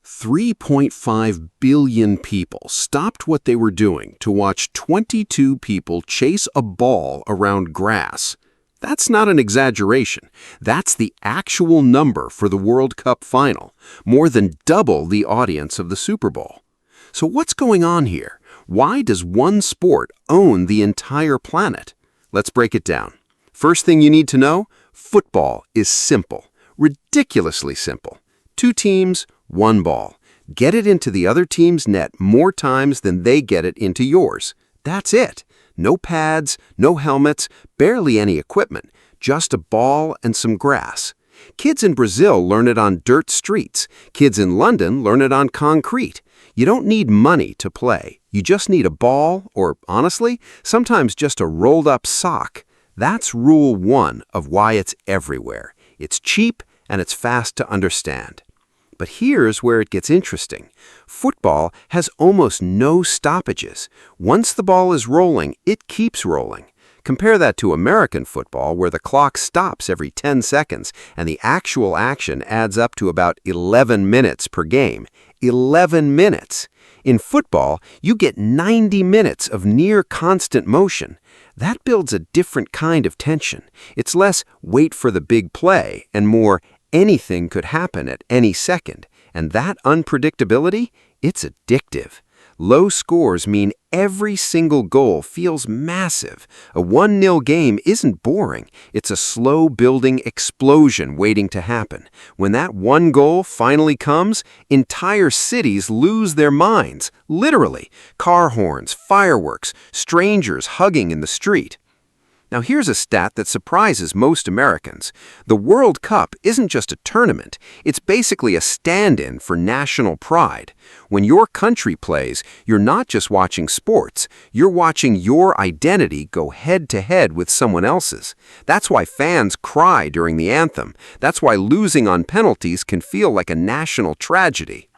3.5 billion people stopped what they were doing to watch 22 people chase a ball around grass. That's not an exaggeration. That's the actual number for the World Cup final, more than double the audience of the Super Bowl. So what's going on here? Why does one sport own the entire planet? Let's break it down. First thing you need to know, football is simple, ridiculously simple. 2 teams, 1 ball. Get it into the other team's net more times than they get it into yours. That's it. No pads, no helmets, barely any equipment, just a ball and some grass. Kids in Brazil learn it on dirt streets. Kids in London learn it on concrete. You don't need money to play. You just need a ball or, honestly, sometimes just a rolled-up sock. That's rule 1 of why it's everywhere. It's cheap and it's fast to understand. But here's where it gets interesting. Football has almost no stoppages. Once the ball is rolling, it keeps rolling. Compare that to American football, where the clock stops every 10 seconds and the actual action adds up to about 11 minutes per game. 11 minutes! In football, you get 90 minutes of near constant motion. That builds a different kind of tension. It's less wait for the big play and more anything could happen at any second. And that unpredictability, it's addictive. Low scores mean every single goal feels massive. A 1-0 game isn't boring. It's a slow-building explosion waiting to happen. When that one goal finally comes, entire cities lose their minds. Literally. Car horns, fireworks, strangers hugging in the street. Now here's a stat that surprises most Americans. The World Cup isn't just a tournament. It's basically a stand-in for national pride. When your country plays, you're not just watching sports. You're watching your identity go head-to-head with someone else's. That's why fans cry during the anthem. That's why losing on penalties can feel like a national tragedy.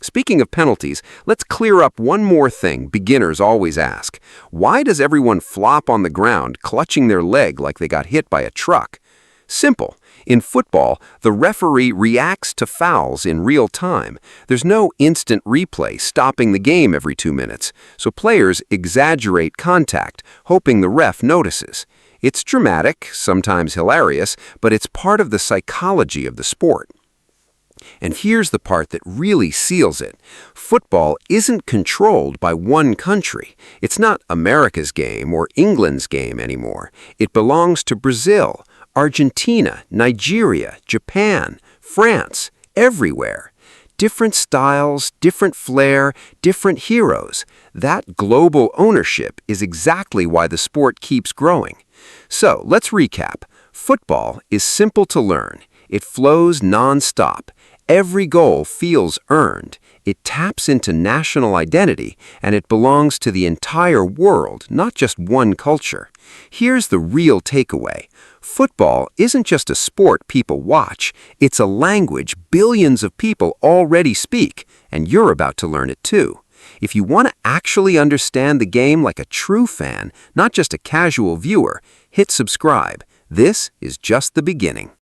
Speaking of penalties, let's clear up one more thing beginners always ask. Why does everyone flop on the ground, clutching their leg like they got hit by a truck? Simple. In football, the referee reacts to fouls in real time. There's no instant replay stopping the game every 2 minutes, so players exaggerate contact, hoping the ref notices. It's dramatic, sometimes hilarious, but it's part of the psychology of the sport. And here's the part that really seals it. Football isn't controlled by one country. It's not America's game or England's game anymore. It belongs to Brazil, Argentina, Nigeria, Japan, France, everywhere. Different styles, different flair, different heroes. That global ownership is exactly why the sport keeps growing. So let's recap. Football is simple to learn. It flows non-stop. Every goal feels earned. It taps into national identity, and it belongs to the entire world, not just one culture. Here's the real takeaway. Football isn't just a sport people watch. It's a language billions of people already speak, and you're about to learn it too. If you want to actually understand the game like a true fan, not just a casual viewer, hit subscribe. This is just the beginning.